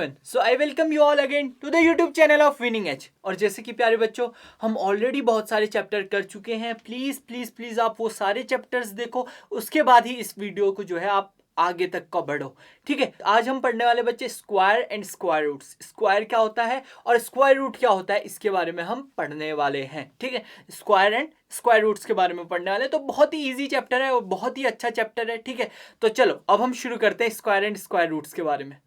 everyone. So I welcome you all again to the YouTube channel of Winning Edge. और जैसे कि प्यारे बच्चों, हम ऑलरेडी बहुत सारे चैप्टर कर चुके हैं. प्लीज़ आप वो सारे चैप्टर्स देखो, उसके बाद ही इस वीडियो को जो है आप आगे तक का बढ़ो. ठीक है, आज हम पढ़ने वाले बच्चे square and square roots. Square क्या होता है और स्क्वायर रूट क्या होता है, इसके बारे में हम पढ़ने वाले हैं. ठीक है, स्क्वायर एंड स्क्वायर रूट्स के बारे में पढ़ने वाले. तो बहुत ही इजी चैप्टर है और बहुत ही अच्छा चैप्टर है. ठीक है, तो चलो अब हम शुरू करते हैं स्क्वायर एंड स्क्वायर रूट्स के बारे में.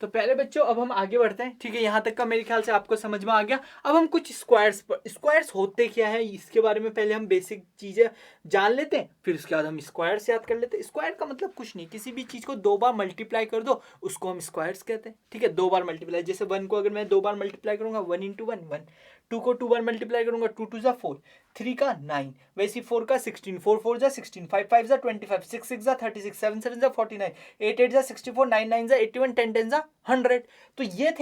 तो पहले बच्चों अब हम आगे बढ़ते हैं. ठीक है, यहाँ तक का मेरे ख्याल से आपको समझ में आ गया. अब हम कुछ स्क्वायर्स होते क्या है इसके बारे में पहले हम बेसिक चीजें जान लेते हैं, फिर उसके बाद हम स्क्वायर्स याद कर लेते हैं. स्क्वायर का मतलब कुछ नहीं, किसी भी चीज को दो बार मल्टीप्लाई कर दो उसको हम स्क्वायर्स कहते हैं. ठीक है, दो बार मल्टीप्लाई, जैसे 1 को अगर मैं दो बार मल्टीप्लाई करूंगा 1 × 1 1, 2 को 2 बार मल्टीप्लाई करूंगा 2 2 = 4, 3 का 9, वैसे 4 का 16, 4 4 = 16, 5 5 = 25, 6 6 = 36, 7 7 = 49, 8 8 = 64, 9 9 = 81, 10 10 = 100. तो ये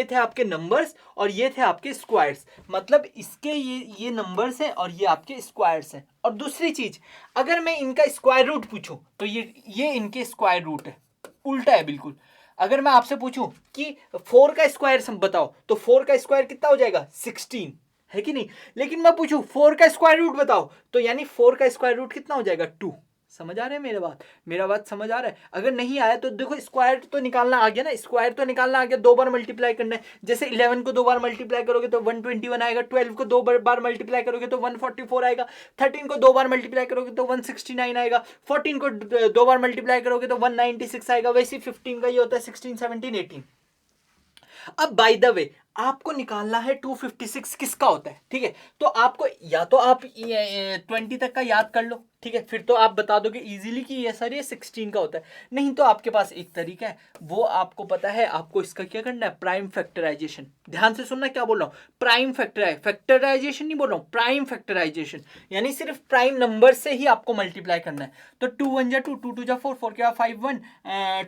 थे आपके नंबर्स और ये थे आपके स्क्वायर्स. मतलब इसके ये नंबर्स हैं और ये आपके स्क्वायर्स हैं. और दूसरी चीज, अगर मैं इनका स्क्वायर रूट पूछूं तो ये इनके स्क्वायर रूट है. उल्टा है बिल्कुल. अगर मैं आपसे पूछूं कि 4 का स्क्वायर बताओ तो 4 का स्क्वायर कितना हो जाएगा, 16, है कि नहीं. लेकिन मैं पूछूं 4 का स्क्वायर रूट बताओ तो यानी 4 का स्क्वायर रूट कितना हो जाएगा, 2. समझ आ रहा है मेरा बात समझ आ रहा है. अगर नहीं आया तो देखो, स्क्वायर तो निकालना आ गया ना, स्क्वायर तो निकालना आ गया. दो बार मल्टीप्लाई करना है. जैसे 11 को दो बार मल्टीप्लाई करोगे तो 121 आएगा. 12 को दो बार मल्टीप्लाई करोगे तो 144 आएगा. 13 को दो बार मल्टीप्लाई करोगे तो 169 आएगा. 14 को दो बार मल्टीप्लाई करोगे तो 196 आएगा. वैसे 15 का ये होता है 16 17 18. अब बाय द वे आपको निकालना है 256 किसका होता है. ठीक है, तो आपको या तो आप 20 तक का याद कर लो. ठीक है, फिर तो आप बता दोगे इजीली कि ये सर ये 16 का होता है. नहीं तो आपके पास एक तरीका है, वो आपको पता है. आपको इसका क्या करना है, प्राइम फैक्टराइजेशन. ध्यान से सुनना क्या बोल रहा हूँ, प्राइम फैक्टराइजेशन नहीं बोल रहा हूँ, प्राइम फैक्टराइजेशन. यानी सिर्फ प्राइम नंबर से ही आपको मल्टीप्लाई करना है. तो 2 1 = 2, 2 2 = 4, 4 के बाद 5 1,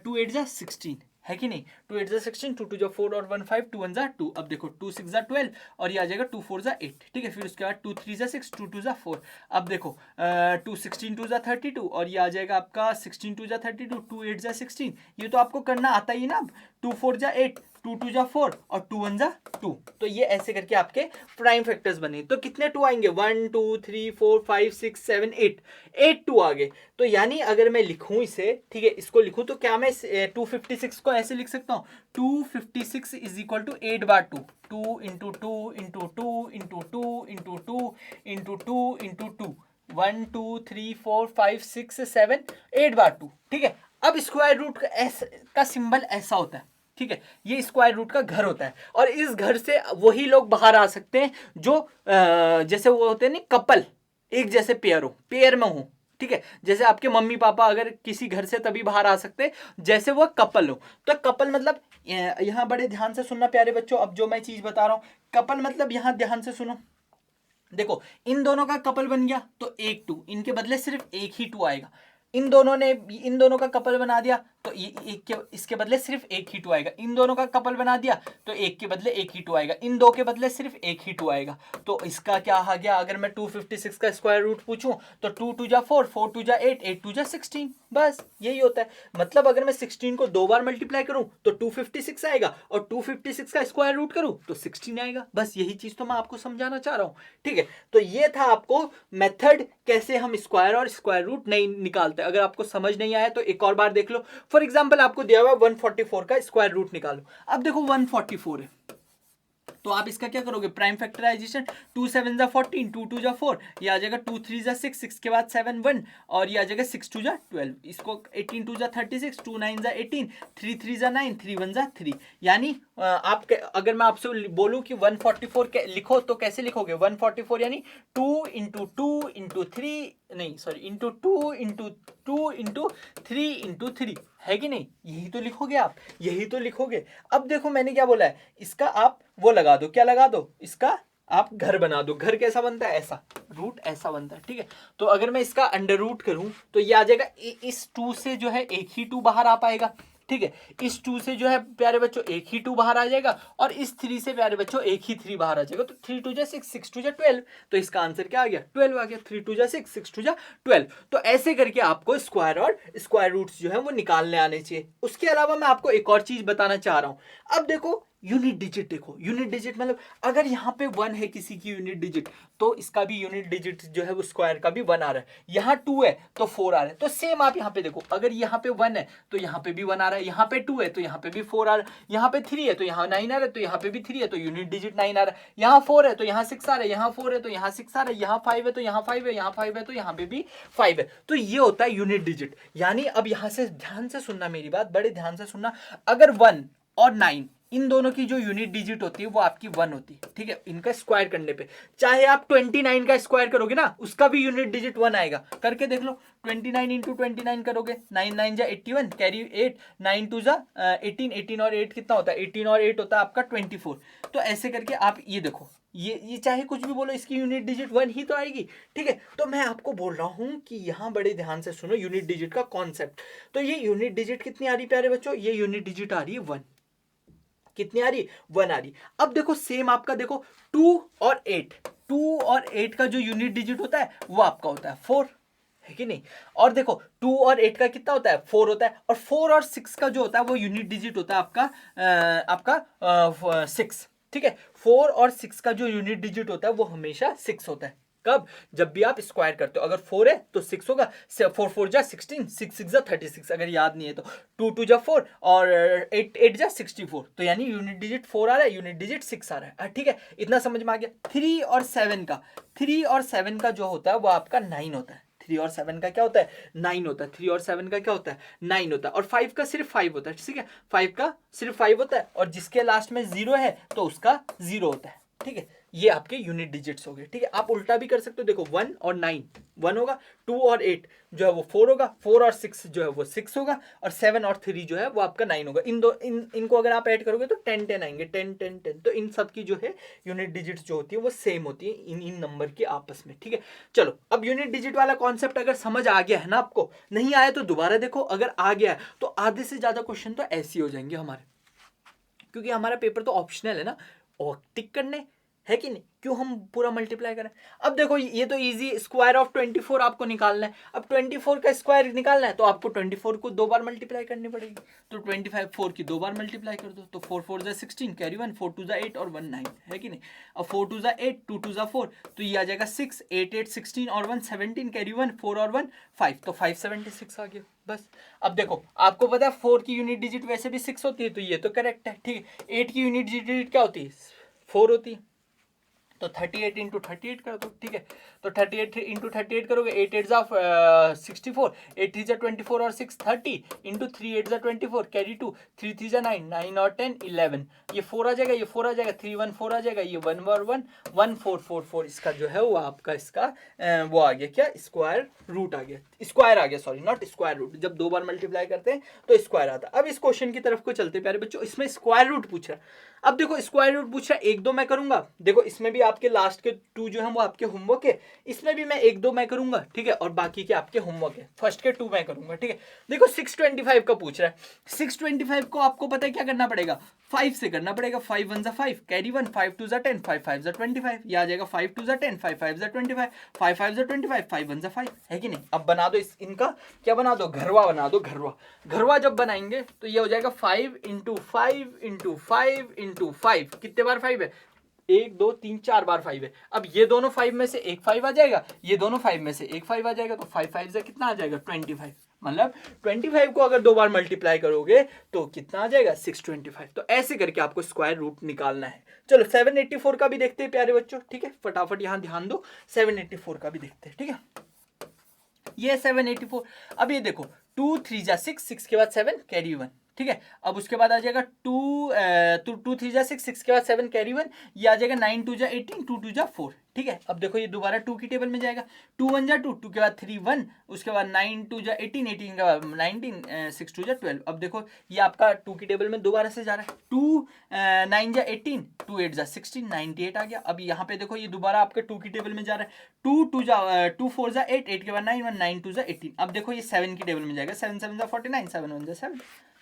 2 8 = 16, है कि नहीं. 2 8 = 16, 2 2 = 4 और 1 5, 2 1 = 2. अब देखो 2 6 = 12 और ये आ जाएगा 2 4 = 8. ठीक है, फिर उसके बाद 2 3 = 6, 2 2 = 4. अब देखो 2 16 2 = 32 और ये आ जाएगा आपका 16 2 = 32, 2 8 = 16. ये तो आपको करना आता ही ना. अब 2 4 = 8, 2 2 = 4 और 2 1 = 2. तो ये ऐसे करके आपके प्राइम फैक्टर्स बने. तो कितने 2 आएंगे, 1 2 3 4 5 6 7 8 2 आ गए. तो यानी अगर मैं लिखूं इसे, ठीक है, इसको लिखूं तो क्या मैं 256 को ऐसे लिख सकता हूं, 256 = 8 बार 2, 2 × 2 × 2 × 2 × 2 × 2 × 2, 1 2 3 4 5 6 7 8 बार 2. ठीक है, अब स्क्वायर रूट का सिंबल ऐसा होता है. ठीक है, ये स्क्वायर रूट का घर होता है और इस घर से वही लोग बाहर आ सकते हैं जो जैसे वो होते हैं ना कपल, एक जैसे पेयर में हो. ठीक है, जैसे आपके मम्मी पापा अगर किसी घर से तभी बाहर आ सकते हैं जैसे वो कपल हो. तो कपल मतलब, यहाँ बड़े ध्यान से सुनना प्यारे बच्चों, अब जो मैं चीज बता रहा हूं, कपल मतलब यहाँ ध्यान से सुनो. देखो इन दोनों का कपल बन गया तो 1 2, इनके बदले सिर्फ एक ही 2 आएगा. इन दोनों का कपल बना दिया तो इसके बदले सिर्फ एक ही 2 आएगा. इन दोनों का कपल बना दिया तो एक के बदले एक ही 2 आएगा. इन दो के बदले सिर्फ एक ही 2 आएगा. तो इसका क्या आ गया, अगर मैं 256 का स्क्वायर रूट पूछूं तो 2 2 = 4, 4 2 = 8, 8 2 = 16. बस यही होता है. मतलब अगर मैं 16 को दो बार मल्टीप्लाई करूं तो 256 आएगा और 256 का स्क्वायर रूट करूं तो 16 आएगा. बस यही चीज तो मैं आपको समझाना चाह रहा हूं. ठीक है, तो ये था आपको मेथड कैसे हम स्क्वायर और स्क्वायर रूट नहीं निकालते. अगर आपको समझ नहीं आया तो एक और बार देख लो. फॉर एग्जांपल आपको दिया हुआ 144 का स्क्वायर रूट निकालो. अब देखो 144 है तो आप इसका क्या करोगे, प्राइम फैक्टराइजेशन. 2 7 = 14, 2 2 = 4, ये आ जाएगा 2 3 = 6, 6 के बाद 7 1 और ये आ जाएगा 6 2 = 12. इसको 18 2 = 36, 2 9 = 18, 3 3 = 9, 3 1 = 3. यानी आप अगर मैं आपसे बोलूं कि 144 लिखो तो कैसे लिखोगे, 144 यानी 2 × 2 × 3, नहीं सॉरी, इंटू 2 × 2 × 3 × 3, है कि नहीं. यही तो लिखोगे आप, यही तो लिखोगे. अब देखो मैंने क्या बोला है, इसका आप वो लगा दो, क्या लगा दो, इसका आप घर बना दो. घर कैसा बनता है, ऐसा, रूट ऐसा बनता है. ठीक है, तो अगर मैं इसका अंडर रूट करूं तो ये आ जाएगा, इस 2 से जो है एक ही 2 बाहर आ पाएगा. ठीक है। इस 2 से जो है प्यारे बच्चों एक ही 2 बाहर आ जाएगा और इस 3 से प्यारे बच्चों एक ही 3 बाहर आ जाएगा। तो 3 2 जा 6, 6 2 जा 12, तो इसका आंसर क्या आ गया? 12 आ गया। 3 2 जा 6, 6 2 जा 12। तो ऐसे करके आपको स्क्वायर और स्क्वायर रूट्स जो है वो निकालने आने चाहिए। उसके अलावा मैं आपको एक और चीज बताना चाह रहा हूं। अब देखो यूनिट डिजिट, देखो यूनिट डिजिट मतलब अगर यहाँ पे 1 है किसी की यूनिट डिजिट, तो इसका भी यूनिट डिजिट जो है वो स्क्वायर का भी 1 आ रहा है। यहाँ 2 है तो 4 आ रहा है। तो सेम आप यहाँ पे देखो, अगर यहाँ पे 1 है तो यहाँ पे भी 1 आ रहा है, यहाँ पे 2 है तो यहाँ पे भी 4 आ रहा है, यहाँ पे 3 है तो यहाँ 9 आ रहा है, तो यहाँ पे भी 3 है तो यूनिट डिजिट 9 आ रहा है, यहाँ 4 है तो यहाँ 6 आ रहा है, यहाँ 4 है तो यहाँ 6 आ रहा है, यहाँ 5 है तो यहाँ 5 है, यहाँ 5 है तो यहाँ पे भी 5 है। तो ये होता है यूनिट डिजिट। यानी अब यहाँ से ध्यान से सुनना मेरी बात, बड़े ध्यान से सुनना। अगर 1 और 9 इन दोनों की जो यूनिट डिजिट होती है वो आपकी 1 होती है, ठीक है। इनका स्क्वायर करने पे चाहे आप 29 का स्क्वायर करोगे ना, उसका भी यूनिट डिजिट 1 आएगा। करके देख लो, 29 इंटू 29 करोगे, 9 9 जा 81, कैरी 8, 9 2 जा 18, 18 और 8 कितना होता है? 18 और 8 होता है आपका 24। तो ऐसे करके आप ये देखो, ये चाहे कुछ भी बोलो, इसकी यूनिट डिजिट 1 ही तो आएगी, ठीक है। तो मैं आपको बोल रहा हूं कि यहां बड़े ध्यान से सुनो यूनिट डिजिट का कॉन्सेप्ट। तो ये यूनिट डिजिट कितनी आ रही प्यारे बच्चों? ये यूनिट डिजिट आ रही है 1। कितनी आ रही? 1 आ रही। अब देखो सेम आपका देखो 2 और 8, 2 और 8 का जो यूनिट डिजिट होता है वो आपका होता है 4, है कि नहीं। और देखो 2 और 8 का कितना होता है? 4 होता है। और 4 और 6 का जो होता है वो यूनिट डिजिट होता है आपका 6, ठीक है। 4 और 6 का जो यूनिट डिजिट होता है वो हमेशा 6 होता है। कब? जब भी आप स्क्वायर करते हो। अगर 4 है तो 6 होगा, 4 4 जा 16, 6 6 जा 36, अगर याद नहीं है तो 2 2 जा 4 और 8 8 जा 64। तो यानी यूनिट डिजिट 4 आ रहा है, यूनिट डिजिट 6 आ रहा है, ठीक है। इतना समझ में आ गया। 3 और 7 का जो होता है वो आपका 9 होता है। 3 और 7 का क्या होता है? 9 होता है। 3 और 7 का क्या होता है? 9 होता है। और 5 का सिर्फ 5 होता है, ठीक है। 5 का सिर्फ 5 होता है और जिसके लास्ट में 0 है तो उसका 0 होता है, ठीक है। ये आपके यूनिट डिजिट्स हो गए, ठीक है। आप उल्टा भी कर सकते हो, देखो 1 और 9 1 होगा, 2 और 8 जो है वो 4 होगा, 4 और 6 जो है वो 6 होगा, और 7 और 3 जो है वो आपका 9 होगा। इनको अगर आप ऐड करोगे तो 10 10 आएंगे, 10 10 10। तो इन सब की जो है यूनिट डिजिट्स जो होती है वो सेम होती है इन नंबर के आपस में, ठीक है। चलो, अब यूनिट डिजिट वाला कॉन्सेप्ट अगर समझ आ गया है ना आपको, नहीं आया तो दोबारा देखो, अगर आ गया तो आधे से ज्यादा क्वेश्चन तो ऐसे ही हो जाएंगे हमारे, क्योंकि हमारा पेपर तो ऑप्शनल है ना, और टिक करने है कि नहीं, क्यों हम पूरा मल्टीप्लाई करें। अब देखो ये तो इजी, स्क्वायर ऑफ 24 आपको निकालना है। अब 24 का स्क्वायर निकालना है तो आपको 24 को 2 बार मल्टीप्लाई करनी पड़ेगी। तो 25 4 की 2 बार मल्टीप्लाई कर दो, तो 4 4 जा 16, कैरी 1, 4 2 जा 8 और 1 9, है कि नहीं। अब 4 2 जा 8, 2 2 जा 4, तो ये आ जाएगा 6, 8 8 16 और 1 17, कैरी 1, 4 और 1 5, तो 576 आ गया बस। अब देखो आपको पता है 4 की यूनिट डिजिट वैसे भी 6 होती है, तो ये तो करेक्ट है, ठीक है। 8 की यूनिट डिजिट क्या होती है? 4 होती है। तो 38 इंटू 38 कर दो, ठीक है। तो 38 इंटू 38 करोगे, 8 8 जा 64, 8 3 जा 24 और 6 30 इंटू 3 8 जा 24, कैरी 2, 3 3 जा 9, 9 और 10 11, ये 4 आ जाएगा, ये 4 आ जाएगा, 3 1 4 आ जाएगा, ये 1 और 1 1 4 4 4। इसका जो है वो आपका इसका वो आ गया क्या? स्क्वायर रूट आ गया, स्क्वायर आ गया, सॉरी नॉट स्क्वायर रूट। जब 2 बार मल्टीप्लाई करते हैं तो स्क्वायर आता है। अब इस क्वेश्चन की तरफ को चलते प्यारे बच्चों, इसमें स्क्वायर रूट पूछ रहा है। अब देखो स्क्वायर रूट पूछ रहा है, 1 2 मैं करूंगा, देखो इसमें भी आपके लास्ट के 2 जो है वो आपके होमवर्क है, इसमें भी मैं 1 2 मैं करूंगा, ठीक है, और बाकी के आपके होमवर्क है। फर्स्ट के 2 मैं करूंगा, ठीक है। देखो 625 का पूछ रहा है, 625 को आपको पता है क्या करना पड़ेगा? 5 से करना पड़ेगा, 5 1 जा 5, कैरी 1, 5 2 जा 10, 5 5 जा 25, ये आ जाएगा 5 2 जा 10, 5 5 जा 25, 5 5 जा 25, 5 1 जा 5, है कि नहीं। अब बना दो इनका क्या बना दो? घरवा बना दो, घरवा। घरवा जब बनाएंगे तो ये हो जाएगा 5 इंटू 5 इंटू 5 इंटू 5, कितने बार 5 है? 1 2 3 4 बार 5 है। अब ये दोनों 5 में से एक 5 आ जाएगा, ये दोनों 5 में से एक 5 आ जाएगा, तो 5 5 से कितना आ जाएगा? 25। मतलब 25 को अगर 2 बार मल्टीप्लाई करोगे तो कितना आ जाएगा? 625। तो ऐसे करके आपको स्क्वायर रूट निकालना है। चलो 784 का भी देखते हैं प्यारे बच्चों, ठीक है। फटाफट यहाँ ध्यान दो, 784 का भी देखते हैं, ठीक है। ये 784। अब ये देखो 2 3 जा 6, 6 के बाद 7, कैरी 1, ठीक है। अब उसके बाद आ जाएगा 2 3 जा 6, 6 के बाद 7, कैरी 1, ये आ जाएगा 9 2 जा 18, 2 2 जा 4, ठीक है। अब देखो ये दोबारा 2 की टेबल में जाएगा, 2 1 जा 2, 2 के बाद 3 1, उसके बाद 9 2 जा 18, 18 के बाद 19, 6 2 जा 12। अब देखो ये आपका 2 की टेबल में दोबारा से जा रहा है, 2 9 जा 18, 2 8 जा 16, 98 आ गया। अब यहाँ पे देखो ये दोबारा आपके 2 की टेबल में जा रहा है, 2 4 जा 8, 8 के बाद 9 1, 9 2 जा 18। अब देखो ये 7 की टेबल में जाएगा, 7 7 जा 49, 7 1 जा 7,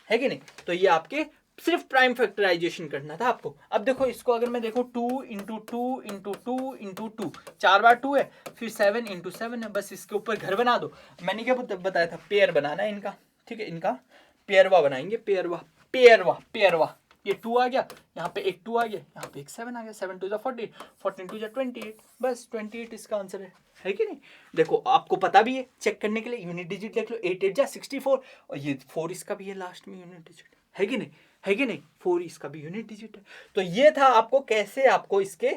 है कि नहीं। तो ये आपके सिर्फ प्राइम फैक्टराइजेशन करना था आपको। अब देखो इसको अगर मैं देखूँ 2 इंटू 2 इंटू 2 इंटू 2, 4 बार 2 है, फिर 7 इंटू 7 है, बस इसके ऊपर घर बना दो। मैंने क्या बताया था, पेयर बनाना है इनका, ठीक है, इनका पेयरवा बनाएंगे, पेयरवा पेयरवा पेयरवा। ये 2 आ गया, यहाँ पे एक 2 आ गया, यहाँ पे एक 7 आ गया, 7 2 14, 14 2 28, बस 28 इसका आंसर है कि नहीं। देखो आपको पता भी है, चेक करने के लिए यूनिट डिजिट देख लो, 8 8 64, और ये 4 इसका भी है लास्ट में यूनिट डिजिट, है कि नहीं, है कि नहीं, 4 इसका भी यूनिट डिजिट है। तो ये था आपको कैसे आपको इसके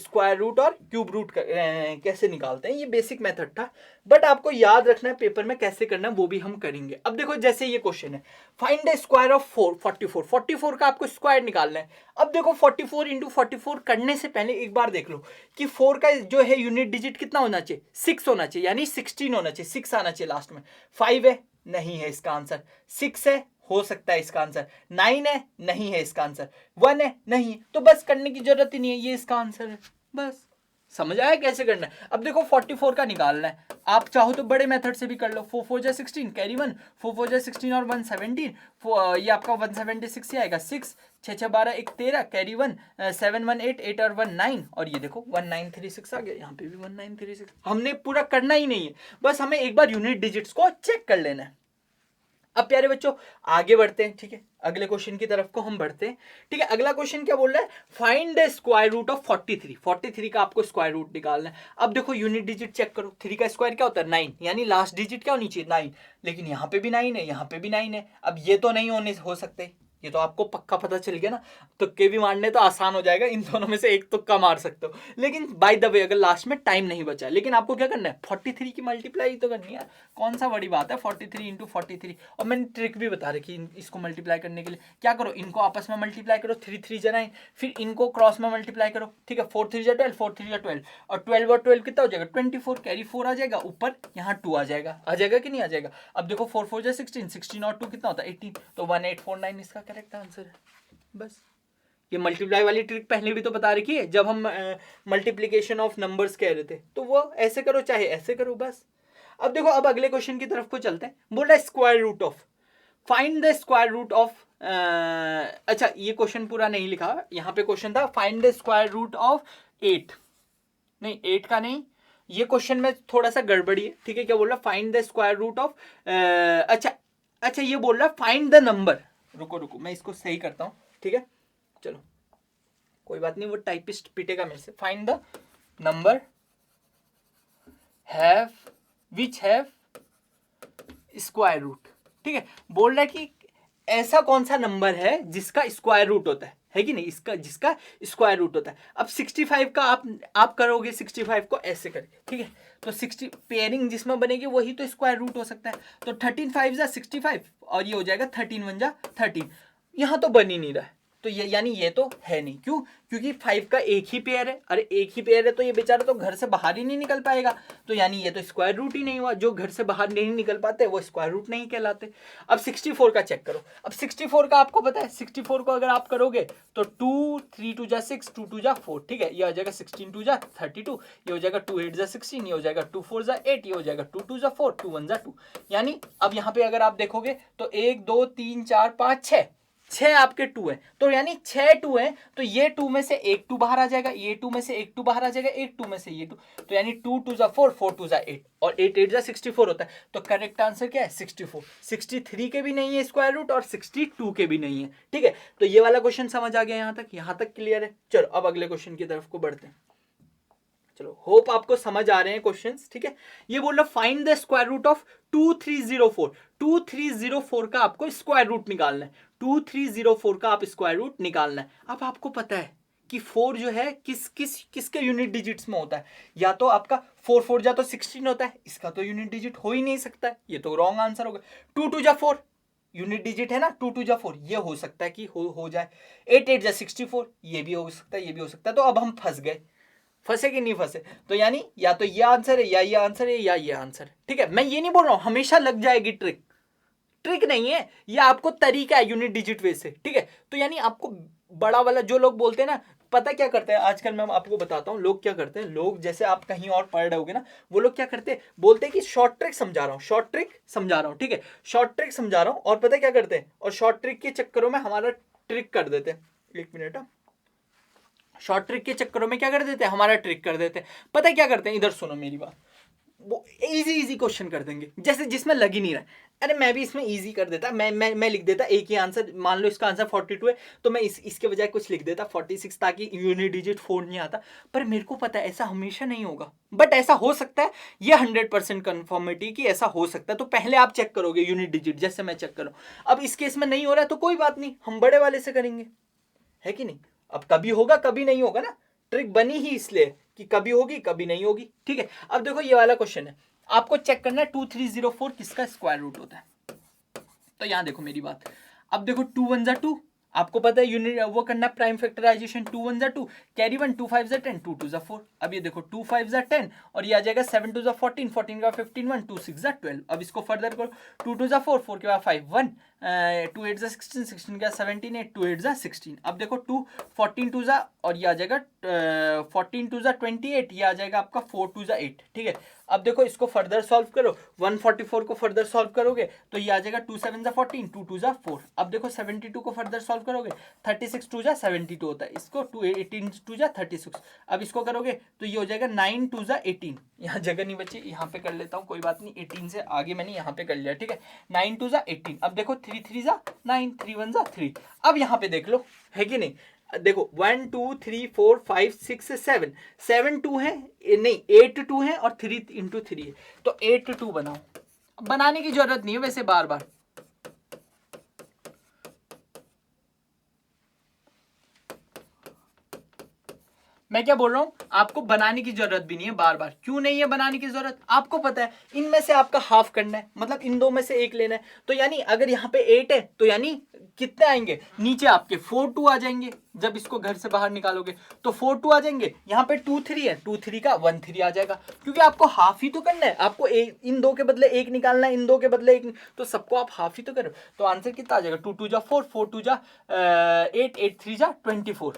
स्क्वायर रूट और क्यूब रूट कैसे निकालते हैं, ये बेसिक मेथड था। बट आपको याद रखना है पेपर में कैसे करना है, वो भी हम करेंगे। अब देखो जैसे ये क्वेश्चन है, फाइंड द स्क्वायर ऑफ 44, 44 का आपको स्क्वायर निकालना है। अब देखो 44 इंटू 44 करने से पहले एक बार देख लो कि 4 का जो है यूनिट डिजिट कितना होना चाहिए, 6 होना चाहिए, यानी 16 होना चाहिए, 6 आना चाहिए लास्ट में। 5 है, नहीं है इसका आंसर। 6 है, हो सकता है इसका आंसर। 9 है, नहीं है इसका आंसर। 1 है, नहीं। तो बस करने की जरूरत ही नहीं है, ये इसका आंसर है। बस समझ आया कैसे करना है। अब देखो 44 का निकालना है, आप चाहो तो बड़े मेथड से भी कर लो। 4 4 जा 16, कैरी 1, 4 4 जा 16 और 1 17, ये आपका 176 ही आएगा। 6 6 6 12 1 13, कैरी 1, 7 1 8 8 और 1 9, और ये देखो 1936 आ गया, यहाँ पे भी 1936। हमने पूरा करना ही नहीं है, बस हमें एक बार यूनिट डिजिट्स को चेक कर लेना है। अब प्यारे बच्चों आगे बढ़ते हैं, ठीक है, अगले क्वेश्चन की तरफ को हम बढ़ते हैं। ठीक है, अगला क्वेश्चन क्या बोल रहा है, find the square root of 43। 43 का आपको स्क्वायर रूट निकालना है। अब देखो यूनिट डिजिट चेक करो, 3 का स्क्वायर क्या होता है 9, यानी लास्ट डिजिट क्या होनी चाहिए 9, लेकिन यहाँ पे भी 9 है, यहाँ पे भी 9 है। अब ये तो नहीं हो सकते, ये तो आपको पक्का पता चल गया ना, तुक्के भी मारने तो आसान हो जाएगा, इन दोनों में से एक तुक्का मार सकते हो। लेकिन बाय द वे अगर लास्ट में टाइम नहीं बचा, लेकिन आपको क्या करना है 43 की मल्टीप्लाई तो करनी है, कौन सा बड़ी बात है 43 इंटू 43। और मैंने ट्रिक भी बता रखी इसको मल्टीप्लाई करने के लिए, क्या करो इनको आपस में मल्टीप्लाई करो, 3 3 जा 9, फिर इनको क्रॉस में मल्टीप्लाई करो, ठीक है, 4 3 जा 12, 4 3 जा 12, और 12 और 12 कितना हो जाएगा 24, कैरी 4 आ जाएगा, ऊपर यहाँ 2 आ जाएगा कि नहीं आ जाएगा। अब देखो 4 4 जा 16, 16 और 2 कितना होता है 18, तो 1849 इसका करेक्ट आंसर है। बस ये मल्टीप्लाई वाली ट्रिक पहले भी तो बता रखी है, जब हम मल्टीप्लिकेशन ऑफ नंबर्स कह रहे थे, तो वो ऐसे करो चाहे ऐसे करो बस। अब देखो अब अगले क्वेश्चन की तरफ को चलते हैं। बोल रहा है square root of, find the square root of, अच्छा ये क्वेश्चन पूरा नहीं लिखा, यहाँ पे क्वेश्चन था find the square root of 8, नहीं 8 का नहीं, ये क्वेश्चन में थोड़ा सा गड़बड़ी है, ठीक है। क्या बोल रहा है find the square root of, अच्छा ये बोल रहा है फाइंड द नंबर, रुको मैं इसको सही करता हूँ, ठीक है, चलो कोई बात नहीं, वो टाइपिस्ट पिटेगा मेरे से। Find the number have which have square root, ठीक है। बोल रहा है कि ऐसा कौन सा नंबर है जिसका स्क्वायर रूट होता है कि नहीं, इसका जिसका स्क्वायर रूट होता है। अब 65 का आप करोगे 65 को ऐसे करके, ठीक है, तो 60 पेयरिंग जिसमें बनेगी वही तो स्क्वायर रूट हो सकता है। तो 13 5 जा 65, और ये हो जाएगा 13 1 जा 13, यहाँ तो बन ही नहीं रहा है, तो ये यानी ये तो है नहीं। क्यों? क्योंकि 5 का एक ही पेयर है, अरे एक ही पेयर है तो ये बेचारा तो घर से बाहर ही नहीं निकल पाएगा, तो यानी ये तो स्क्वायर रूट ही नहीं हुआ। जो घर से बाहर नहीं निकल पाते वो स्क्वायर रूट नहीं कहलाते। अब 64 का चेक करो। अब 64 का आपको पता है, 64 को अगर आप करोगे तो 2 3 2 जा 6, 2 2 जा 4, ठीक है, ये हो जाएगा 16 2 जा 32, ये हो जाएगा 2 8 जा 16, ये हो जाएगा 2 4 जा 8, ये हो जाएगा 2 2 जा 4, 2 1 जा 2। यानी अब यहाँ पे अगर आप देखोगे तो 1 2 3 4 5 6 आपके 2 है, तो यानी 6 2 है, तो ये 2 में से एक 2 बाहर आ जाएगा, ये 2 में से एक 2 बाहर आ जाएगा, एक 2 में से ये 2, तो यानी 2 2 जा 4, 4 2 जा 8, और 8 8 जा 64 होता है। तो करेक्ट आंसर क्या है 64। 63 के भी नहीं है स्क्वायर रूट और 62 के भी नहीं है, ठीक है। तो ये वाला क्वेश्चन समझ आ गया, यहाँ तक क्लियर है। चलो अब अगले क्वेश्चन की तरफ को बढ़ते हैं। चलो होप आपको समझ आ रहे हैं क्वेश्चंस, ठीक है। ये बोल रहा find the square root of 2304। 2304 का आपको स्क्वायर रूट निकालना है। 2304 का आप स्क्वायर रूट निकालना है। अब आपको पता है कि 4 जो है किसके यूनिट डिजिट्स में होता है, या तो आपका 4 4 जा तो 16 होता है, इसका तो यूनिट डिजिट हो ही नहीं सकता है, ये तो रॉन्ग आंसर होगा। 2 2 जा 4 यूनिट डिजिट है ना, 2 2 जा 4, ये हो सकता है कि हो जाए। 8 8 जा 64, ये भी हो सकता है, ये भी हो सकता है। तो अब हम फंस गए, फंसे कि नहीं फंसे, तो यानी या तो ये आंसर है या ये आंसर है या ये आंसर है, ठीक है। मैं ये नहीं बोल रहा हूं हमेशा लग जाएगी ट्रिक नहीं है, ये आपको तरीका है यूनिट डिजिट वे से, ठीक है। तो यानी आपको बड़ा वाला जो लोग बोलते हैं ना पता क्या करते हैं आजकल, मैं आपको बताता हूँ लोग क्या करते हैं। लोग जैसे आप कहीं और पढ़ रहे होगे ना, वो लोग क्या करते हैं, बोलते हैं कि शॉर्ट ट्रिक समझा रहा हूँ, शॉर्ट ट्रिक समझा रहा हूँ, ठीक है, शॉर्ट ट्रिक समझा रहा हूँ, और पता क्या करते हैं, और शॉर्ट ट्रिक के चक्करों में हमारा ट्रिक कर देते हैं। एक मिनट, शॉर्ट ट्रिक के चक्करों में क्या कर देते हैं, हमारा ट्रिक कर देते हैं। पता है क्या करते हैं, इधर सुनो मेरी बात, वो इजी क्वेश्चन कर देंगे, जैसे जिसमें लग ही नहीं रहा है। अरे मैं भी इसमें इजी कर देता, मैं लिख देता एक ही आंसर, मान लो इसका आंसर 42 है, तो मैं इसके बजाय कुछ लिख देता 46, ताकि यूनिट डिजिट 4 नहीं आता। पर मेरे को पता है ऐसा हमेशा नहीं होगा, बट ऐसा हो सकता है, ये 100% कन्फर्मिटी कि ऐसा हो सकता है। तो पहले आप चेक करोगे यूनिट डिजिट, जैसे मैं चेक करूँ। अब इस केस में नहीं हो रहा है तो कोई बात नहीं, हम बड़े वाले से करेंगे, है कि नहीं। अब कभी होगा कभी नहीं होगा ना, ट्रिक बनी ही इसलिए कि कभी होगी कभी नहीं होगी, ठीक है। अब देखो ये वाला क्वेश्चन है, आपको चेक करना है 2304 किसका स्क्वायर रूट होता है। तो यहां देखो मेरी बात, अब देखो 2 1 जा 2, आपको पता है यूनिट वो करना प्राइम फैक्टराइजेशन, 2 1 जा 2, कैरी 1, 2 5 जा 10, 2 2 जा 4। अब ये देखो 2 5 जा 10 और ये आ जाएगा 7 2 जा 14, 14 का 15 1, 2 6 जा 12। अब इसको फर्दर करो, 2 2 जा 4, 4 के बाद 5 1, 2 8 जा 16, 16 का 17 8, 2 8 जा 16। अब देखो 2 14 2 जा, और ये आ जाएगा 14 2 जा 28, ये आ जाएगा आपका 4 2 जा 8, ठीक है। अब देखो इसको फर्दर सॉल्व करो, 144 को फर्दर सॉल्व करोगे तो ये आ जाएगा 2 7 जा 14, 2 2 जा 4। अब देखो 72 को फर्दर सॉल्व करोगे, 36 2 जा 72 होता है, इसको 2 18 2 जा 36। अब इसको करोगे तो ये हो जाएगा 9 2 जा 18। यहाँ जगह नहीं बची, यहाँ पे कर लेता हूँ, कोई बात नहीं, 18 से आगे मैंने यहाँ पे कर लिया, ठीक है। 9 2 जा 18। अब देखो 3 3 जा 9, 3 1 जा 3। अब यहाँ पे देख लो, है कि नहीं, देखो 1 2 3 4 5 6 7, 7 2 है, नहीं 8 2 है, और 3 इंटू 3 है, तो 8 2 बनाओ। बनाने की जरूरत नहीं है वैसे बार बार, मैं क्या बोल रहा हूं, आपको बनाने की जरूरत भी नहीं है बार बार। क्यों नहीं है बनाने की जरूरत, आपको पता है इनमें से आपका हाफ करना है, मतलब इन दो में से एक लेना है। तो यानी अगर यहाँ पे 8 है तो यानी कितने आएंगे, नीचे आपके 4 2 आ जाएंगे, जब इसको घर से बाहर निकालोगे तो 4 2 आ जाएंगे। यहाँ पे 2 3 है, 2 3 का 1 3 आ जाएगा, क्योंकि आपको हाफ ही तो करना है, आपको इन दो के बदले एक निकालना है, इन दो के बदले एक, तो सबको आप हाफ ही तो करो। तो आंसर कितना आ जाएगा, 2 2 जा 4, 4 2 जा 8, 8 3 जा 24,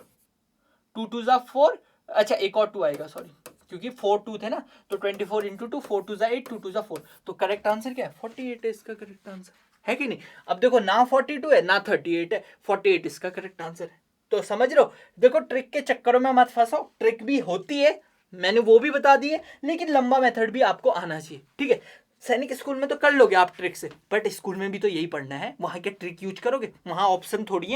2 2 जा 4, अच्छा एक और 2 आएगा, सॉरी, क्योंकि 4 2 थे ना, तो 24 इंटू 2, 4 2 जा 8, 2 2 जा 4। तो करेक्ट आंसर क्या है, 48 है इसका करेक्ट आंसर, है कि नहीं। अब देखो ना 42 है ना 38 है, 48 इसका करेक्ट आंसर है। तो समझ रहे हो, देखो ट्रिक के चक्करों में मत फंसो, ट्रिक भी होती है, मैंने वो भी बता दी है, लेकिन लंबा मेथड भी आपको आना चाहिए, ठीक है। सैनिक स्कूल में तो कर लोगे आप ट्रिक से, बट स्कूल में भी तो यही पढ़ना है, वहां क्या ट्रिक यूज करोगे, वहां ऑप्शन थोड़ी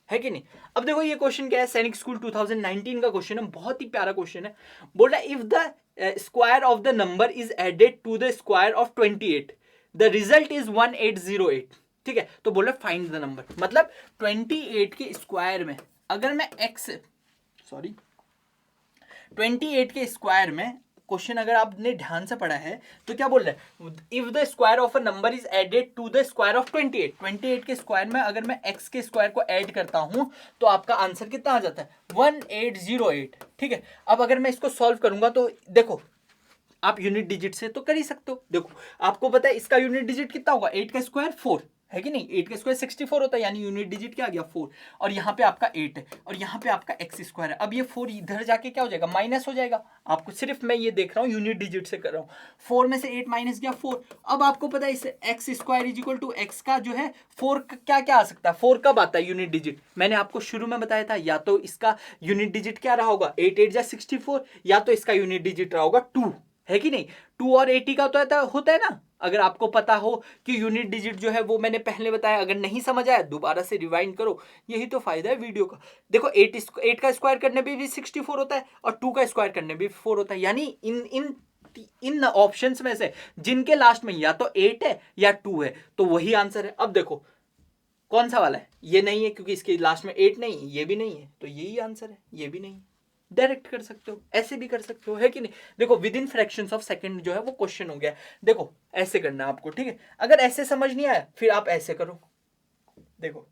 है कि नहीं। अब देखो ये क्वेश्चन क्या है, सैनिक स्कूल 2019 का क्वेश्चन है, बहुत ही प्यारा क्वेश्चन है। बोल रहा है if the square of the number is added to the square of 28, the result is 1808, ठीक है। तो बोल रहा फाइंड द नंबर, मतलब 28 के स्क्वायर में अगर मैं x, सॉरी 28 के स्क्वायर में क्वेश्चन अगर आपने ध्यान से पढ़ा है तो क्या बोल रहा है, if the square of a number is added to the square of 28, 28 के स्क्वायर में अगर मैं x के स्क्वायर को ऐड करता हूं तो आपका आंसर कितना आ जाता है, 1808, ठीक है। अब अगर मैं इसको सॉल्व करूंगा तो देखो आप यूनिट डिजिट से तो कर ही सकते हो, देखो आपको पता है इसका यूनिट डिजिट कितना होगा, 8 का स्क्वायर 4, है कि नहीं, 8 का स्क्वायर 64 होता है, यानी यूनिट डिजिट क्या आ गया 4, और यहाँ पे आपका 8 है, और यहाँ पे आपका x स्क्वायर है। अब ये 4 इधर जाके क्या हो जाएगा, माइनस हो जाएगा, आपको सिर्फ मैं ये देख रहा हूँ यूनिट डिजिट से कर रहा हूँ। 4 में से 8 माइनस गया 4। अब आपको पता है इस x square is equal to x का जो है 4 क्या क्या आ सकता है, 4 कब आता है यूनिट डिजिट, मैंने आपको शुरू में बताया था, या तो इसका यूनिट डिजिट क्या रहा होगा 8 8 जा 64, या तो इसका यूनिट डिजिट रहा होगा 2, है कि नहीं। 2 और 80 का तो होता है ना, अगर आपको पता हो कि यूनिट डिजिट जो है वो मैंने पहले बताया, अगर नहीं समझ आया दोबारा से रिवाइंड करो, यही तो फायदा है वीडियो का। देखो 8 का स्क्वायर करने पे भी 64 होता है और 2 का स्क्वायर करने पे भी 4 होता है, यानी इन ऑप्शंस में से जिनके लास्ट में या तो 8 है या 2 है तो वही आंसर है। अब देखो कौन सा वाला है, ये नहीं है क्योंकि इसके लास्ट में 8 नहीं, ये भी नहीं है, तो यही आंसर है, ये भी नहीं है। डायरेक्ट कर सकते हो, ऐसे भी कर सकते हो, है कि नहीं। देखो with in fractions of second जो है वो क्वेश्चन हो गया, देखो ऐसे करना है आपको, ठीक है। अगर ऐसे समझ नहीं आया फिर आप ऐसे करो, देखो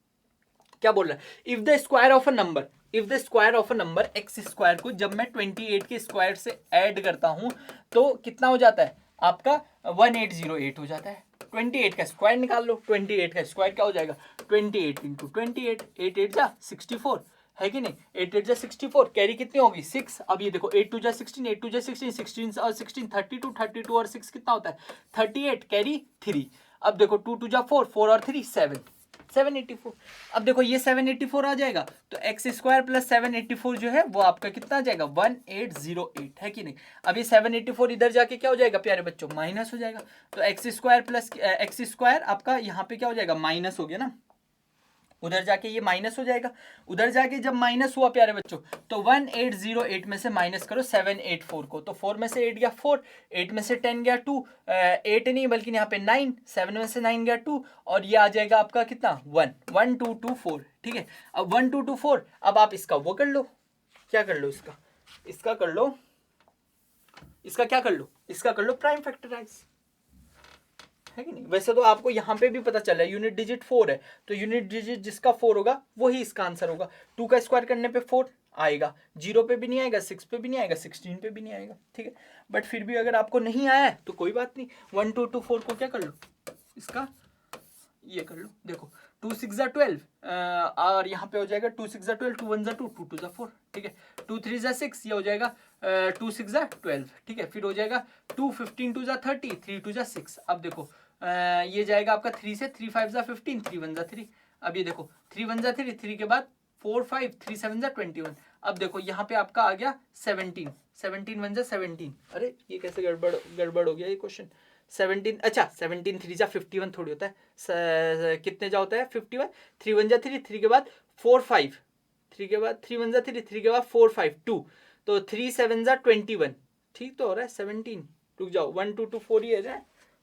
क्या बोल रहा है, if the square of a number, if the square of a number x square को जब मैं 28 के स्क्वायर से ऐड करता हूं तो कितना हो जाता है आपका 1808 हो जाता है। 28 का स्क्वायर निकाल लो, 28 का स्क्वायर क्या हो जाएगा 28 इंटू 28, 8 8 जा 64, है कि नहीं। 8 8 जा 64, कैरी कितनी होगी 6। अब ये देखो 8 2 जा 16, 8 2 जा 16, 16 और 16 32, 32 और 6 कितना होता है 38, कैरी 3। अब देखो 2 2 जा 4, 4 और 3 7, 784। अब देखो ये 784 आ जाएगा, तो एक्स स्क्वायर प्लस 784 जो है वो आपका कितना आ जाएगा 1808, है कि नहीं। अब ये 784 इधर जाके क्या हो जाएगा प्यारे बच्चों, माइनस हो जाएगा। तो x square plus x square आपका यहाँ पे क्या हो जाएगा, माइनस हो गया ना, उधर जाके ये माइनस हो जाएगा। उधर जाके जब माइनस हुआ प्यारे बच्चों, तो 1808 में से माइनस करो 784 को, तो 4 में से 8 गया 4, 8 में से 10 गया 2, 8 नहीं बल्कि यहाँ पे 9, 7 में से 9 गया 2, और ये आ जाएगा आपका कितना 1, 1224, ठीक है। अब 1224, अब आप इसका वो कर लो, क्या कर लो, इसका कर लो, इसका क्या कर लो, इसका कर लो प्राइम फैक्टराइज, है कि नहीं। वैसे तो आपको यहाँ पे भी पता चला यूनिट डिजिट 4 है, तो यूनिट डिजिट जिसका 4 होगा वही इसका आंसर होगा। 2 का स्क्वायर करने पे 4 आएगा, 0 पे भी नहीं आएगा, 6 पे भी नहीं आएगा, 16 पे भी नहीं आएगा, ठीक है। बट फिर भी अगर आपको नहीं आया है तो कोई बात नहीं, 1 2 2 4 को क्या कर लो, इसका ये कर लो। देखो 2 6 जा 12, और यहाँ पे हो जाएगा 2 6 जा 12, 2 1 जा 2, 2 2 जा 4, ठीक है। 2 3 जा 6, ये हो जाएगा 2 6 जा 12, ठीक है। फिर हो जाएगा 2 15 2 जा 30, 3 2 जा 6। अब देखो ये जाएगा आपका 3 से, 3 5 जा 15, 3 1 जा 3। अब ये देखो 3 1 जा 3, 3 के बाद 4 5, 3 7 जा 21। अब देखो यहाँ पे आपका आ गया 17, 17 1 जा 17। अरे ये कैसे गड़बड़ हो गया ये क्वेश्चन। 17, अच्छा 17 3 जा 51 थोड़ी होता है, कितने जा होता है 51, 3 1 जा 3, 3 के बाद 4 5, 3 के बाद 3 1 जा 3, 3 के बाद 4 5 2, तो 3 7 जा 21, ठीक तो हो रहा है 17। रुक जाओ 1 2 2 4 ही है ना,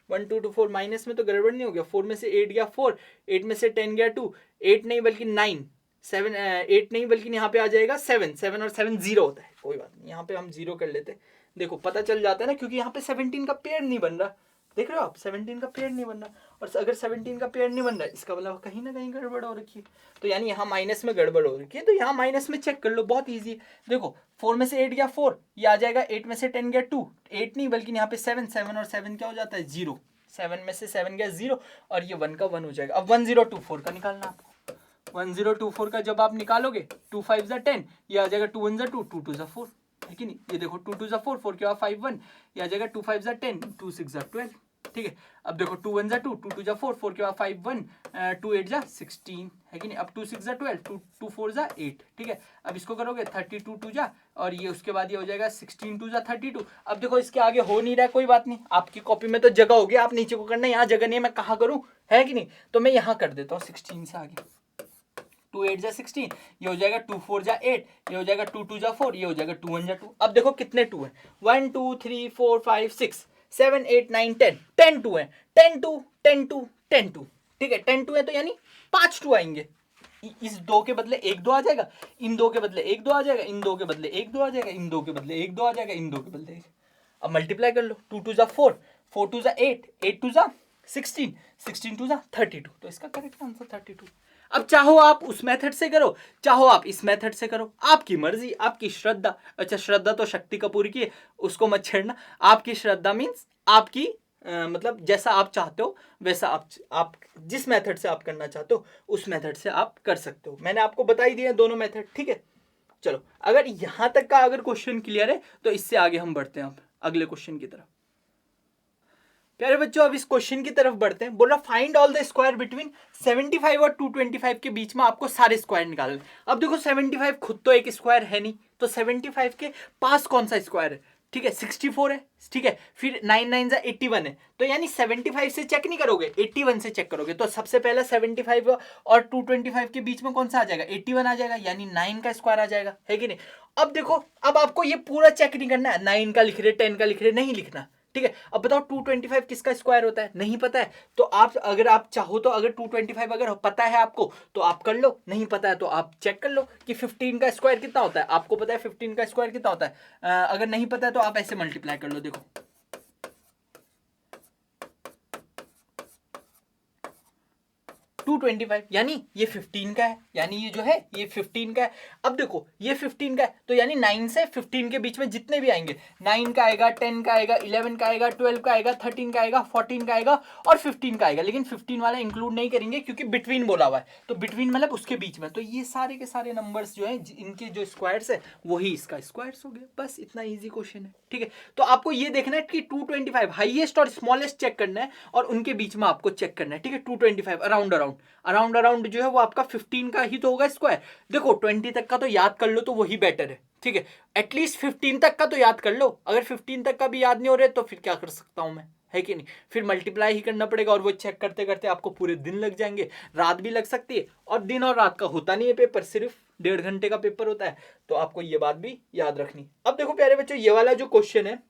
1 2 2 4 माइनस में तो गड़बड़ नहीं हो गया। 4 में से 8 गया 4, 8 में से 10 गया 2, 8 नहीं बल्कि 9, 7 8 नहीं बल्कि यहाँ पे आ जाएगा 7, 7 और 7 0 होता है, कोई बात नहीं, यहाँ पे हम 0 कर लेते। देखो पता चल जाता है ना, क्योंकि यहाँ पे 17 का पेयर नहीं बन रहा, देख रहे हो आप 17 का पेयर नहीं बन रहा, और अगर 17 का पेयर नहीं बन रहा इसका मतलब कहीं ना कहीं गड़बड़ हो रखी है, तो यानी यहाँ माइनस में गड़बड़ हो रखी है, तो यहाँ माइनस में चेक कर लो, बहुत ईजी है। देखो 4 में से 8 गया 4, ये आ जाएगा 8 में से 10 गया 2, 8 नहीं बल्कि यहाँ पे 7, 7 और 7 क्या हो जाता है 0, 7 में से 7 गया 0, और ये 1 का 1 हो जाएगा। अब 1024 का निकालना आपको, 1024 का जब आप निकालोगे 2 5 जा 10, ये आ जाएगा 2 1 जा 2, 2 2 जा 4, है कि नहीं। ये देखो 2 2 जा 4, 4 के बाद 5 1, ये आ जाएगा 2 5 जा 10, 2 6 जा 12, ठीक है। अब देखो 2 1 जा 2, 2 2 जा 4, 4 के बाद 5 1, 2 8 जा 16, है कि नहीं। अब 2 6 जा 12, 2 4 जा 8, ठीक है। अब इसको करोगे 32 2 जा, और ये उसके बाद ये हो जाएगा 16 2 जा 32। अब देखो इसके आगे हो नहीं रहा है, कोई बात नहीं, आपकी कॉपी में तो जगह होगी, आप नीचे को करना, यहाँ जगह नहीं है, मैं कहाँ करूँ, है कि नहीं। तो मैं यहाँ कर देता हूँ 16 से आगे, 2 8 जा 16, ये हो जाएगा 2 4 जा 8, ये हो जाएगा 2 2 जा 4, ये हो जाएगा 2 1 जा 2। अब देखो कितने 2 है, 1 2 3 4 5 6 7 8 9 10, 10 2 है, 10 2 10 2 10 2, ठीक है। 10 2 है तो यानी 5 2 आएंगे, इस 2 के बदले 1 2 आ जाएगा, इन 2 के बदले 1 2 आ जाएगा, इन 2 के बदले 1 2 आ जाएगा, इन 2 के बदले 1 2 आ जाएगा, इन 2 के बदले 1। अब मल्टीप्लाई कर लो, 2 2 जा 4, 4 2 जा 8, 8 2 जा 16, 16 2 जा 32, तो इसका करेक्ट आंसर 32। अब चाहो आप उस मेथड से करो, चाहो आप इस मेथड से करो, आपकी मर्जी, आपकी श्रद्धा। अच्छा श्रद्धा तो शक्ति कपूर की है, उसको मत छेड़ना। आपकी श्रद्धा मीन्स आपकी मतलब जैसा आप चाहते हो वैसा आप जिस मेथड से आप करना चाहते हो उस मेथड से आप कर सकते हो। मैंने आपको बता ही दिया दोनों मेथड, ठीक है। चलो अगर यहां तक का अगर क्वेश्चन क्लियर है तो इससे आगे हम बढ़ते हैं अब अगले क्वेश्चन की तरफ। प्यारे बच्चों अब इस क्वेश्चन की तरफ बढ़ते हैं। बोल रहा find all the square between 75 और 225 के बीच में आपको सारे स्क्वायर निकालने। अब देखो 75 खुद तो एक स्क्वायर है नहीं, तो 75 के पास कौन सा स्क्वायर है, ठीक है 64 है, ठीक है। फिर 9 9 जा 81 है, तो यानी 75 से चेक नहीं करोगे 81 से चेक करोगे। तो सबसे पहले 75 और 225 के बीच में कौन सा आ जाएगा 81 आ जाएगा, यानी 9 का स्क्वायर आ जाएगा, है कि नहीं। अब देखो अब आपको ये पूरा चेक नहीं करना है, 9 का लिख रहे 10 का लिख रहे नहीं लिखना, ठीक है। अब बताओ 225 किसका स्क्वायर होता है, नहीं पता है तो आप अगर आप चाहो तो अगर 225 अगर पता है आपको तो आप कर लो, नहीं पता है तो आप चेक कर लो कि 15 का स्क्वायर कितना होता है। आपको पता है 15 का स्क्वायर कितना होता है, अगर नहीं पता है तो आप ऐसे मल्टीप्लाई कर लो। देखो 225 यानी ये 15 का है, यानी ये जो है ये 15 का है। अब देखो ये 15 का है तो यानी 9 से 15 के बीच में जितने भी आएंगे, 9 का आएगा, 10 का आएगा, 11 का आएगा, 12 का आएगा, 13 का आएगा, 14 का आएगा और 15 का आएगा। लेकिन 15 वाला इंक्लूड नहीं करेंगे क्योंकि बिटवीन बोला हुआ है, तो बिटवीन मतलब उसके बीच में। तो ये सारे के सारे नंबर्स जो है इनके जो स्क्वायर्स है वही इसका स्क्वायर्स हो गया। बस इतना ईजी क्वेश्चन है, ठीक है। तो आपको ये देखना है कि 225 हाईएस्ट और स्मॉलेस्ट चेक करना है और उनके बीच में आपको चेक करना है, ठीक है। 225 अराउंड जो है वो आपका 15 का ही तो होगा स्क्वायर। देखो 20 तक का तो याद कर लो तो वही बेटर है, ठीक है। एटलीस्ट 15 तक का तो याद कर लो। अगर 15 तक का भी याद नहीं हो रहा तो फिर क्या कर सकता हूं मैं, है कि नहीं। फिर मल्टीप्लाई ही करना पड़ेगा और वो चेक करते करते आपको पूरे दिन लग जाएंगे, रात भी लग सकती है। और दिन और रात का होता नहीं है पेपर, सिर्फ 1.5 घंटे का पेपर होता है। तो आपको ये बात भी याद रखनी। अब देखो प्यारे बच्चों, ये वाला जो क्वेश्चन है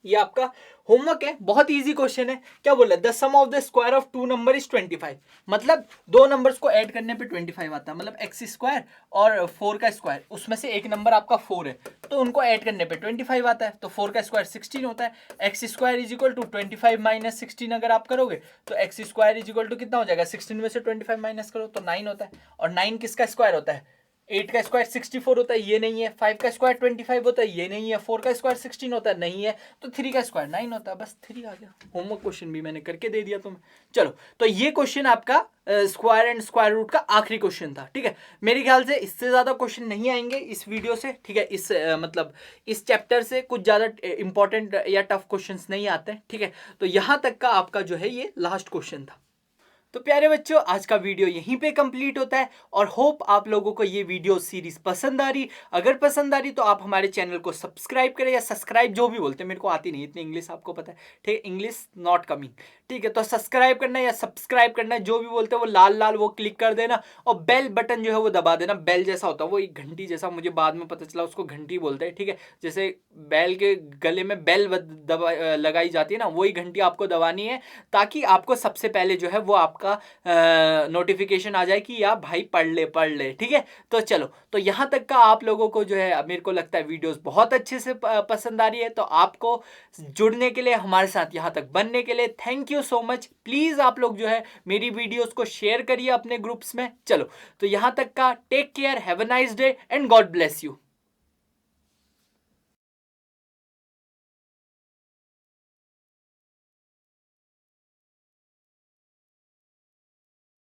ये आपका होमवर्क है, बहुत इजी क्वेश्चन है। क्या बोला, the sum of the square of 2 number is 25। मतलब 2 नंबर्स को ऐड करने पे 25 आता है। मतलब x स्क्वायर और 4 का स्क्वायर, उसमें से एक नंबर आपका 4 है तो उनको ऐड करने पे 25 आता है। तो 4 का स्क्वायर 16 होता है। X square is equal to 25 minus 16 अगर आप करोगे तो x square is equal to कितना हो जाएगा, 16 में से 25 माइनस करो तो 9 होता है। और 9 किसका स्क्वायर होता है, 8 का स्क्वायर 64 होता है, ये नहीं है। 5 का स्क्वायर 25 होता है, ये नहीं है। 4 का स्क्वायर 16 होता है, नहीं है। तो 3 का स्क्वायर 9 होता है। बस 3 आ गया। होमवर्क क्वेश्चन भी मैंने करके दे दिया तुम्हें। चलो, तो ये क्वेश्चन आपका स्क्वायर एंड स्क्वायर रूट का आखिरी क्वेश्चन था, ठीक है। मेरे ख्याल से इससे ज्यादा क्वेश्चन नहीं आएंगे इस वीडियो से, ठीक है। इस मतलब इस चैप्टर से कुछ ज्यादा इंपॉर्टेंट या टफ क्वेश्चंस नहीं आते हैं, ठीक है। तो यहां तक का आपका जो है ये लास्ट क्वेश्चन था। तो प्यारे बच्चों, आज का वीडियो यहीं पे कंप्लीट होता है और होप आप लोगों को ये वीडियो सीरीज पसंद आ रही। अगर पसंद आ रही तो आप हमारे चैनल को सब्सक्राइब करें, या सब्सक्राइब जो भी बोलते हैं, मेरे को आती नहीं इतनी इंग्लिश, आपको पता है, ठीक है। इंग्लिश नॉट कमिंग, ठीक है। तो सब्सक्राइब करना है या सब्सक्राइब करना है, जो भी बोलते हैं वो लाल लाल वो क्लिक कर देना और बेल बटन जो है वो दबा देना। बेल जैसा होता है वो, एक घंटी जैसा, मुझे बाद में पता चला उसको घंटी बोलते हैं, ठीक है। जैसे बैल के गले में बेल लगाई जाती है ना, वही घंटी आपको दबानी है ताकि आपको सबसे पहले जो है वो आपका नोटिफिकेशन आ जाए कि यार भाई पढ़ ले, ठीक है। तो चलो, तो यहां तक का आप लोगों को जो है, मेरे को लगता है वीडियोस बहुत अच्छे से पसंद आ रही है। तो आपको जुड़ने के लिए, हमारे साथ यहां तक बनने के लिए thank you so much. Please आप लोग जो है मेरी वीडियोस को शेयर करिए अपने ग्रुप्स में। चलो, तो यहां तक का take care, have a nice day and God bless you.